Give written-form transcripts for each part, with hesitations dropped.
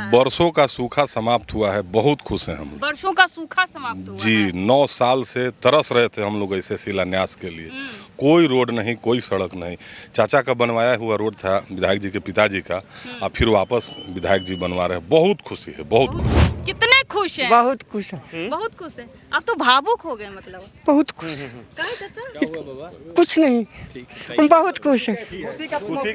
है? बरसों का सूखा समाप्त हुआ है, बहुत खुश हैं हम लोग। वर्षों का सूखा समाप्त हुआ जी है। 9 साल से तरस रहे थे हम लोग ऐसे शिलान्यास के लिए। कोई रोड नहीं, कोई सड़क नहीं। चाचा का बनवाया हुआ रोड था, विधायक जी के पिताजी का, और फिर वापस विधायक जी बनवा रहे हैं। बहुत खुशी है, बहुत खुशी। कितने खुश हैं? बहुत खुश है। बहुत खुश है। अब तो भावुक हो गए मतलब। बहुत खुश। कहे चाचा? कुछ नहीं, हम बहुत खुश है।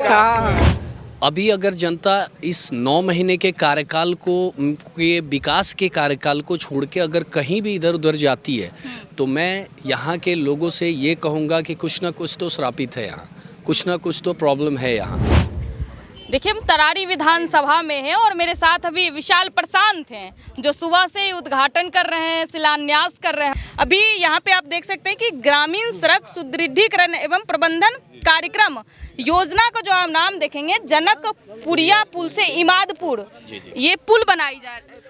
हाँ। अभी अगर जनता इस 9 महीने के कार्यकाल को के विकास के कार्यकाल को छोड़ के अगर कहीं भी इधर उधर जाती है तो मैं यहाँ के लोगों से ये कहूँगा कि कुछ ना कुछ तो श्रापित है यहाँ, कुछ ना कुछ तो प्रॉब्लम है यहाँ। देखिए हम तरारी विधानसभा में हैं और मेरे साथ अभी विशाल प्रशांत हैं जो सुबह से ही उद्घाटन कर रहे हैं, शिलान्यास कर रहे हैं। अभी यहाँ पे आप देख सकते हैं कि ग्रामीण सड़क सुदृढ़ीकरण एवं प्रबंधन कार्यक्रम योजना का जो आप नाम देखेंगे, जनकपुरिया पुल से इमादपुर ये पुल बनाई जा रही है।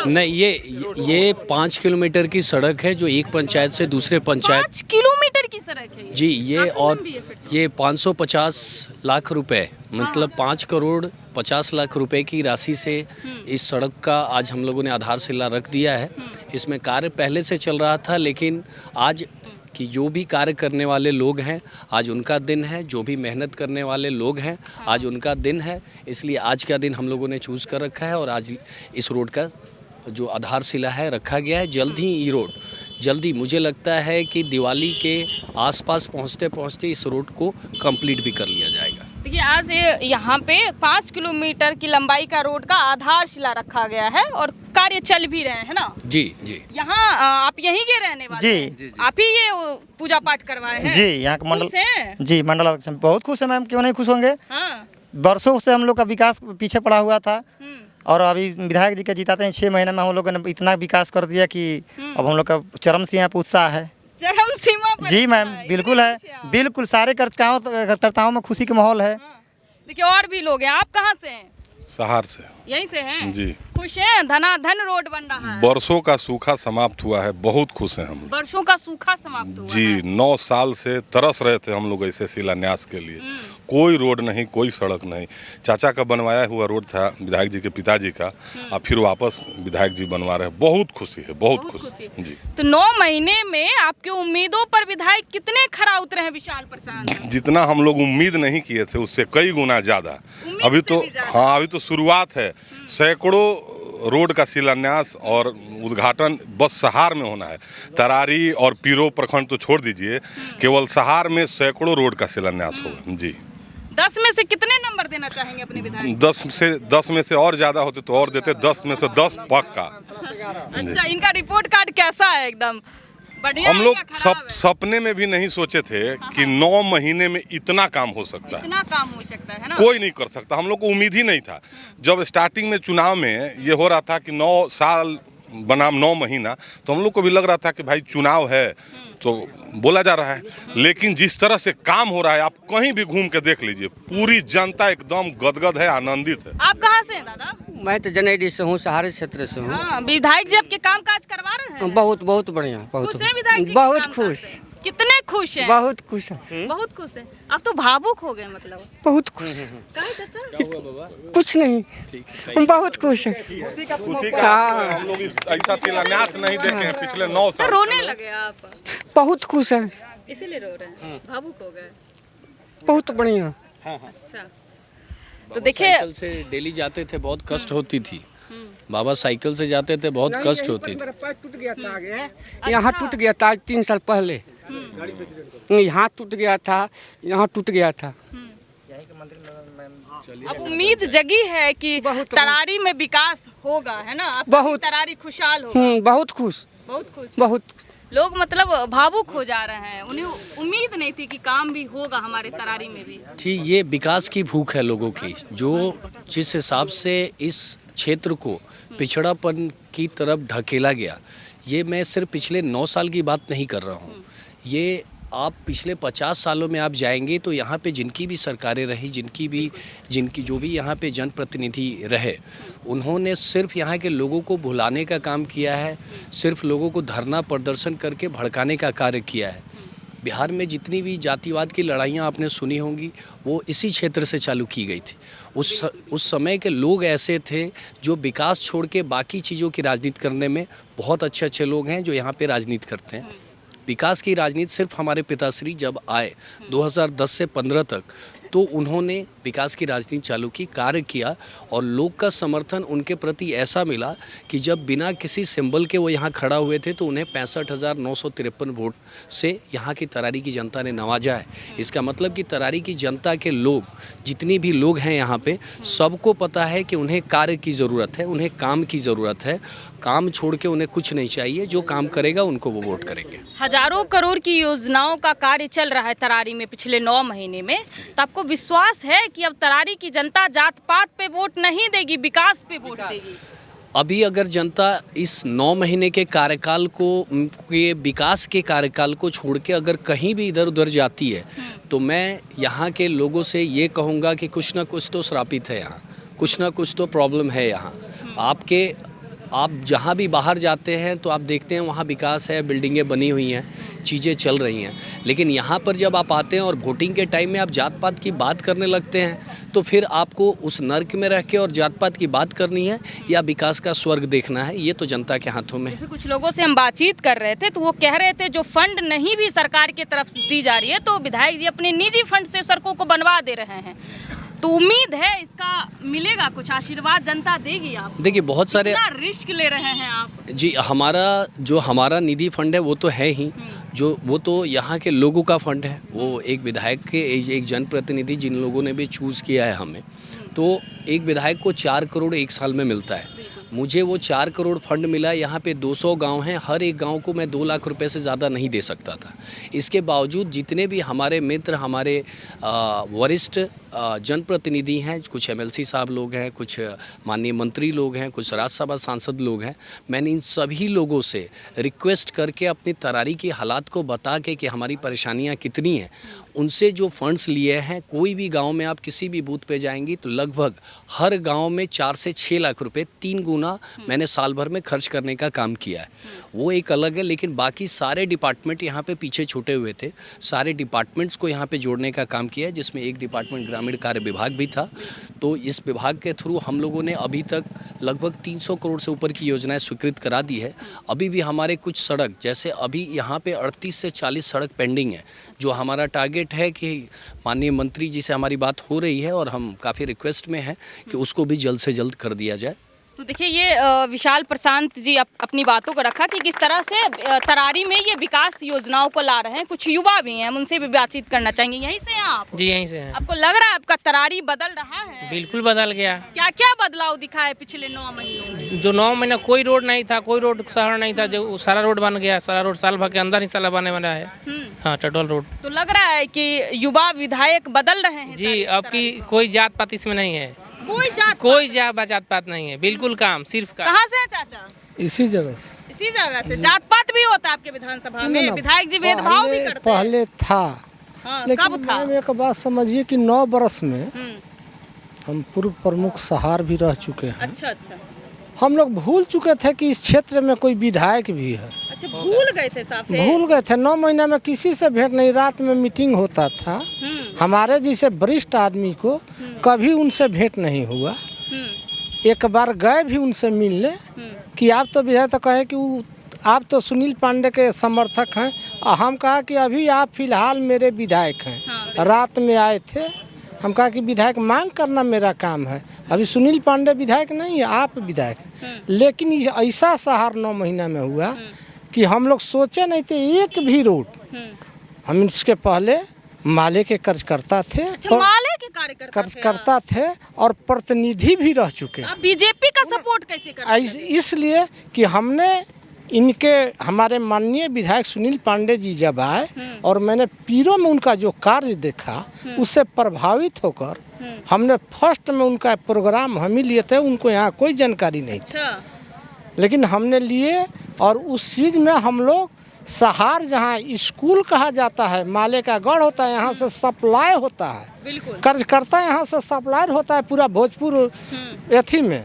नहीं, ये 5 किलोमीटर की सड़क है जो एक पंचायत से दूसरे पंचायत 5 किलोमीटर की सड़क है जी। ये काफी और लंबी है फिर तो। ये 550 लाख रुपए मतलब 5 करोड़ 50 लाख रुपए की राशि से इस सड़क का आज हम लोगों ने आधारशिला रख दिया है। इसमें कार्य पहले से चल रहा था, लेकिन आज कि जो भी कार्य करने वाले लोग हैं आज उनका दिन है, जो भी मेहनत करने वाले लोग हैं आज उनका दिन है, इसलिए आज का दिन हम लोगों ने चूज़ कर रखा है और आज इस रोड का जो आधारशिला है रखा गया है। जल्द ही ये रोड जल्दी मुझे लगता है कि दिवाली के आसपास पहुंचते पहुंचते इस रोड को कंप्लीट भी कर लिया जाएगा। देखिए आज यहाँ पे 5 किलोमीटर की लंबाई का रोड का आधारशिला रखा गया है और कार्य चल भी रहे हैं ना। जी जी। यहाँ आप यहीं के रहने वाले हैं? जी। आप ही ये पूजा पाठ करवाए हैं? जी, यहाँ का मंडल खुश हैं? जी मंडल अध्यक्ष बहुत खुश है मैम, क्यों नहीं खुश होंगे। हाँ। बरसों से हम लोग का विकास पीछे पड़ा हुआ था और अभी विधायक जी के जिताते हैं 6 महीने में हम लोगों ने इतना विकास कर दिया कि अब हम लोग का चरम सीमा पे उत्साह है। चरम सीमा पर जी मैम, है, बिल्कुल इतनी है, खुशियाँ। बिल्कुल सारे कार्यकर्ताओं में खुशी का माहौल है। देखिए और भी लोग हैं। आप कहाँ से हैं? सहार से। यहीं से हैं? जी। खुश हैं? धनाधन रोड बन रहा है। बरसों का सूखा समाप्त हुआ है, बहुत खुश हैं हम लोग। वर्षों का सूखा समाप्त हुआ जी है। 9 साल से तरस रहे थे हम लोग ऐसे शिलान्यास के लिए। कोई रोड नहीं, कोई सड़क नहीं। चाचा का बनवाया हुआ रोड था, विधायक जी के पिताजी का, और फिर वापस विधायक जी बनवा रहे हैं। बहुत खुशी है, बहुत खुशी जी। तो 9 महीने में आपकी उम्मीदों पर विधायक कितने खरा उतरे हैं विशाल प्रशांत? जितना हम लोग उम्मीद नहीं किए थे उससे कई गुना ज़्यादा। उम्मीद अभी से तो भी ज़्यादा। हाँ, अभी तो शुरुआत है। सैकड़ों रोड का शिलान्यास और उद्घाटन बस सहार में होना है। तरारी और पीरो प्रखंड तो छोड़ दीजिए, केवल सहार में सैकड़ों रोड का शिलान्यास होगा जी। 10 में से कितने नंबर देना चाहेंगे अपने विधायक? 10 में से और ज़्यादा होते तो और देते। 10 में से 10 पक्का। अच्छा, इनका रिपोर्ट कार्ड कैसा है? एकदम बढ़िया हम है लोग या खराब है? सपने में भी नहीं सोचे थे कि 9 महीने में इतना काम हो सकता है। इतना काम हो सकता है ना? कोई नहीं कर सकता, हम लोग को उम्मीद ही नहीं था। जब स्टार्टिंग में चुनाव में ये हो रहा था कि 9 साल बनाम 9 महीना, तो हम लोग को भी लग रहा था कि भाई चुनाव है तो बोला जा रहा है, लेकिन जिस तरह से काम हो रहा है आप कहीं भी घूम के देख लीजिए, पूरी जनता एकदम गदगद है, आनंदित है। आप कहाँ से हैं दादा? मैं तो जनेडी से हूँ, सहारे क्षेत्र से हूँ। हाँ, विधायक जी आपके काम काज करवा रहे हैं? बहुत बहुत बढ़िया, बहुत खुश हैं विधायक जी के बहुत काम काज खुश। से? कितने खुश हैं? बहुत खुश है। बहुत खुश है। अब तो भावुक हो गए मतलब। बहुत खुश। कहे चाचा? कुछ नहीं, हम बहुत खुश है। खुशी का हम लोग ऐसा शिलान्यास नहीं देखे हैं पिछले 9 तो साल। रोने लगे आप? बहुत खुश है, इसीलिए रो रहे हैं? भावुक हो गए? बहुत बढ़िया। अच्छा। तो देखिए- साइकिल से डेली जाते थे, बहुत कष्ट होती थी। बाबा साइकिल से जाते थे, बहुत कष्ट होती थी। पैर टूट गया था आगे, यहाँ टूट गया था 3 साल पहले। यहाँ टूट गया था, यहाँ टूट गया था। अब उम्मीद जगी है कि तरारी में विकास होगा, है ना? अब बहुत। तरारी खुशहाल होगा। बहुत खुश, बहुत खुश। बहुत। लोग मतलब भावुक हो जा रहे हैं, उन्हें उम्मीद नहीं थी कि काम भी होगा हमारे तरारी में भी। जी, ये विकास की भूख है लोगों की, जो जिस हिसाब से इस क्षेत्र को पिछड़ापन की तरफ ढकेला गया। ये मैं सिर्फ पिछले 9 साल की बात नहीं कर रहा हूँ, ये आप पिछले 50 सालों में आप जाएंगे तो यहाँ पे जिनकी भी सरकारें रही, जिनकी जो भी यहाँ पे जनप्रतिनिधि रहे, उन्होंने सिर्फ यहाँ के लोगों को भुलाने का काम किया है, सिर्फ लोगों को धरना प्रदर्शन करके भड़काने का कार्य किया है। बिहार में जितनी भी जातिवाद की लड़ाइयाँ आपने सुनी होंगी वो इसी क्षेत्र से चालू की गई थी। उस समय के लोग ऐसे थे जो विकास छोड़ के बाकी चीज़ों की राजनीति करने में बहुत अच्छे अच्छे लोग हैं जो यहाँ पे राजनीति करते हैं। विकास की राजनीति सिर्फ हमारे पिताश्री जब आए 2010 से 15 तक तो उन्होंने विकास की राजनीति चालू की, कार्य किया और लोग का समर्थन उनके प्रति ऐसा मिला कि जब बिना किसी सिंबल के वो यहाँ खड़ा हुए थे तो उन्हें 65,953 वोट से यहाँ की तरारी की जनता ने नवाजा है। इसका मतलब कि तरारी की जनता के लोग जितनी भी लोग हैं यहाँ पे सबको पता है कि उन्हें कार्य की ज़रूरत है, उन्हें काम की ज़रूरत है। काम छोड़ के उन्हें कुछ नहीं चाहिए, जो काम करेगा उनको वो वोट करेंगे। हजारों करोड़ की योजनाओं का कार्य चल रहा है तरारी में पिछले 9 महीने में, तो आपको विश्वास है कि अब तरारी की जनता जात पात पे वोट नहीं देगी, विकास पे वोट देगी? अभी अगर जनता इस 9 महीने के कार्यकाल को, के विकास के कार्यकाल को छोड़ के अगर कहीं भी इधर उधर जाती है तो मैं यहाँ के लोगों से ये कहूँगा कि कुछ ना कुछ तो श्रापित है यहाँ, कुछ ना कुछ तो प्रॉब्लम है यहाँ। आप जहाँ भी बाहर जाते हैं तो आप देखते हैं वहाँ विकास है, बिल्डिंगें बनी हुई हैं, चीज़ें चल रही हैं, लेकिन यहाँ पर जब आप आते हैं और वोटिंग के टाइम में आप जात पात की बात करने लगते हैं तो फिर आपको उस नर्क में रह के और जात पात की बात करनी है या विकास का स्वर्ग देखना है, ये तो जनता के हाथों में है। जैसे कुछ लोगों से हम बातचीत कर रहे थे तो वो कह रहे थे जो फंड नहीं भी सरकार की तरफ से दी जा रही है तो विधायक जी अपने निजी फंड से सड़कों को बनवा दे रहे हैं, तो उम्मीद है इसका मिलेगा कुछ, आशीर्वाद जनता देगी? आप देखिए बहुत सारे रिस्क ले रहे हैं आप जी। हमारा निधि फंड है वो तो है ही, जो वो तो यहाँ के लोगों का फंड है। वो एक विधायक के एक जनप्रतिनिधि जिन लोगों ने भी चूज़ किया है हमें, तो एक विधायक को 4 करोड़ एक साल में मिलता है। मुझे वो 4 करोड़ फंड मिला। यहाँ पे 200 गांव हैं, हर एक गांव को मैं 2 लाख रुपए से ज़्यादा नहीं दे सकता था। इसके बावजूद जितने भी हमारे मित्र, हमारे वरिष्ठ जनप्रतिनिधि हैं, कुछ एमएलसी साहब लोग हैं, कुछ माननीय मंत्री लोग हैं, कुछ राज्यसभा सांसद लोग हैं, मैंने इन सभी लोगों से रिक्वेस्ट करके अपनी तरारी की हालात को बता के कि हमारी परेशानियाँ कितनी हैं, उनसे जो फंड्स लिए हैं, कोई भी गांव में आप किसी भी बूथ पे जाएंगी तो लगभग हर गांव में 4 से 6 लाख रुपए 3 गुना मैंने साल भर में खर्च करने का काम किया है। वो एक अलग है, लेकिन बाकी सारे डिपार्टमेंट यहाँ पे पीछे छूटे हुए थे, सारे डिपार्टमेंट्स को यहाँ पे जोड़ने का काम किया है, जिसमें एक डिपार्टमेंट ग्रामीण कार्य विभाग भी था। तो इस विभाग के थ्रू हम लोगों ने अभी तक लगभग 300 करोड़ से ऊपर की योजनाएं स्वीकृत करा दी है। अभी भी हमारे कुछ सड़क, जैसे अभी यहाँ पे 38 से 40 सड़क पेंडिंग है, जो हमारा टारगेट है कि माननीय मंत्री जी से हमारी बात हो रही है और हम काफ़ी रिक्वेस्ट में हैं कि उसको भी जल्द से जल्द कर दिया जाए। तो देखिए ये विशाल प्रशांत जी अपनी बातों को रखा कि किस तरह से तरारी में ये विकास योजनाओं को ला रहे हैं। कुछ युवा भी हैं, हम उनसे भी बातचीत करना चाहेंगे। यहीं से हैं आप? जी यहीं से हैं। आपको लग रहा है आपका तरारी बदल रहा है? बिल्कुल बदल गया। क्या क्या बदलाव दिखा है पिछले 9 महीनों में? जो 9 महीना कोई रोड नहीं था, कोई रोड शहर नहीं था, जो सारा रोड बन गया। सारा रोड साल भर के अंदर ही साला बने वाला है। हाँ, टटोल रोड। तो लग रहा है कि युवा विधायक बदल रहे हैं जी। अब की कोई जात पात इसमें नहीं है, कोई जात पात नहीं है, बिल्कुल काम सिर्फ काम। कहाँ से है चाचा? इसी जगह से। इसी जगह से। जात पात भी होता है आपके विधानसभा में? विधायक जी भेदभाव भी करते हैं? पहले था। हाँ, लेकिन कब था? मैम एक बात समझिए कि 9 बरस में हम पूर्व प्रमुख सहार भी रह चुके हैं। अच्छा। हम लोग भूल चुके थे कि इस क्षेत्र में कोई विधायक भी है। अच्छा, भूल गए थे साहब? भूल गए थे। 9 महीना में किसी से भेंट नहीं। रात में मीटिंग होता था, हमारे जैसे वरिष्ठ आदमी को कभी उनसे भेंट नहीं हुआ। एक बार गए भी उनसे मिलने कि आप तो विधायक, तो कहे कि आप तो सुनील पांडे के समर्थक हैं। हम कहा कि अभी आप फिलहाल मेरे विधायक हैं। रात में आए थे, हम कहा कि विधायक मांग करना मेरा काम है। अभी सुनील पांडे विधायक नहीं है, आप विधायक हैं। लेकिन ऐसा सहार 9 महीना में हुआ कि हम लोग सोचे नहीं थे एक भी रोड। हम इसके पहले माले के कार्यकर्ता थे। अच्छा, माले के कार्यकर्ता थे और प्रतिनिधि भी रह चुके। आप बीजेपी का सपोर्ट कैसे करते हैं? इसलिए कि हमने हमारे माननीय विधायक सुनील पांडे जी जब आए और मैंने पीरो में उनका जो कार्य देखा, उससे प्रभावित होकर हमने फर्स्ट में उनका प्रोग्राम हम ही लिए थे। उनको यहाँ कोई जानकारी नहीं थी, लेकिन हमने लिए और उस चीज़ में हम लोग सहार, जहाँ स्कूल कहा जाता है, माले का गढ़ होता है, यहाँ से सप्लाई होता है, कार्यकर्ता यहाँ से सप्लाई होता है पूरा भोजपुर एथी में।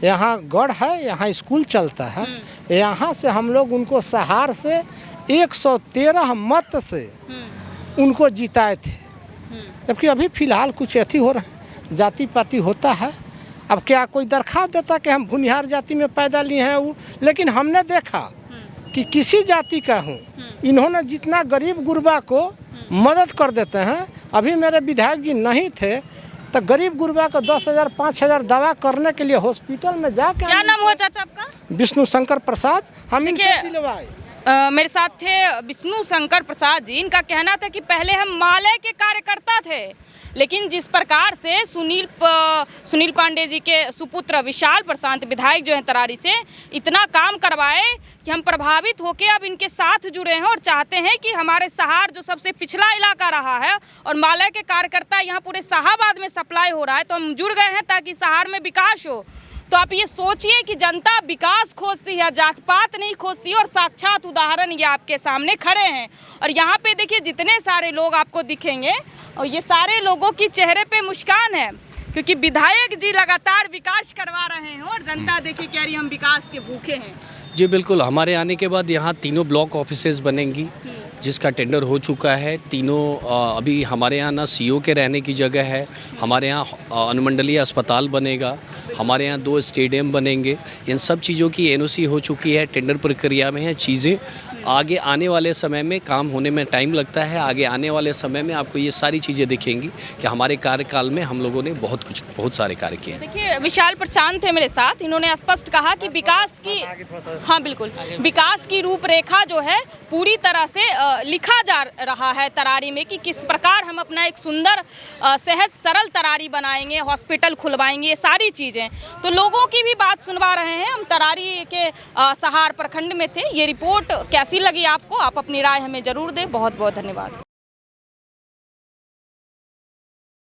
यहाँ गढ़ है, यहाँ स्कूल चलता है। यहाँ से हम लोग उनको सहार से 113 मत से उनको जिताए थे। जबकि अभी फिलहाल कुछ ऐसी हो रहा है, जाति पाति होता है। अब क्या कोई दरखास्त देता कि हम भुनिहार जाति में पैदा लिए हैं, लेकिन हमने देखा कि किसी जाति का हूँ, इन्होंने जितना गरीब गुरबा को मदद कर देते हैं। अभी मेरे विधायक जी नहीं थे तो गरीब गुरबा को 10,000 5,000 दवा करने के लिए हॉस्पिटल में जाकर। क्या नाम हुआ चाचा आपका? विष्णु शंकर प्रसाद। हम इनसे देखिए, दिलवाए। मेरे साथ थे विष्णु शंकर प्रसाद जी। इनका कहना था कि पहले हम माले के कार्यकर्ता थे, लेकिन जिस प्रकार से सुनील पांडे जी के सुपुत्र विशाल प्रशांत विधायक जो हैं तरारी से इतना काम करवाए कि हम प्रभावित होकर अब इनके साथ जुड़े हैं और चाहते हैं कि हमारे सहार जो सबसे पिछड़ा इलाका रहा है और माले के कार्यकर्ता यहाँ पूरे शाहाबाद में सप्लाई हो रहा है, तो हम जुड़ गए हैं ताकि सहार में विकास हो। तो आप ये सोचिए कि जनता विकास खोजती है, जात पात नहीं खोजती, और साक्षात उदाहरण ये आपके सामने खड़े हैं। और यहाँ पे देखिए जितने सारे लोग आपको दिखेंगे और ये सारे लोगों की चेहरे पे मुस्कान है, क्योंकि विधायक जी लगातार विकास करवा रहे हैं और जनता देखिए कह रही हम विकास के भूखे हैं। जी बिल्कुल, हमारे आने के बाद यहाँ तीनों ब्लॉक ऑफिसेज बनेंगी जिसका टेंडर हो चुका है। तीनों अभी हमारे यहाँ ना सीओ के रहने की जगह है, हमारे यहाँ अनुमंडलीय अस्पताल बनेगा, हमारे यहाँ 2 स्टेडियम बनेंगे। इन सब चीज़ों की एनओसी हो चुकी है, टेंडर प्रक्रिया में है। चीज़ें आगे आने वाले समय में काम होने में टाइम लगता है। आगे आने वाले समय में आपको ये सारी चीज़ें दिखेंगी कि हमारे कार्यकाल में हम लोगों ने बहुत सारे कार्य किए हैं। देखिए विशाल प्रशांत है मेरे साथ, इन्होंने स्पष्ट कहा कि विकास की, हाँ बिल्कुल, विकास की रूपरेखा जो है पूरी तरह से लिखा जा रहा है तरारी में कि किस प्रकार हम अपना एक सुंदर सहज सरल तरारी बनाएंगे, हॉस्पिटल खुलवाएंगे, ये सारी चीज़ें। तो लोगों की भी बात सुनवा रहे हैं। हम तरारी के सहार प्रखंड में थे। ये रिपोर्ट कैसी लगी आपको? आप अपनी राय हमें ज़रूर दें। बहुत बहुत धन्यवाद।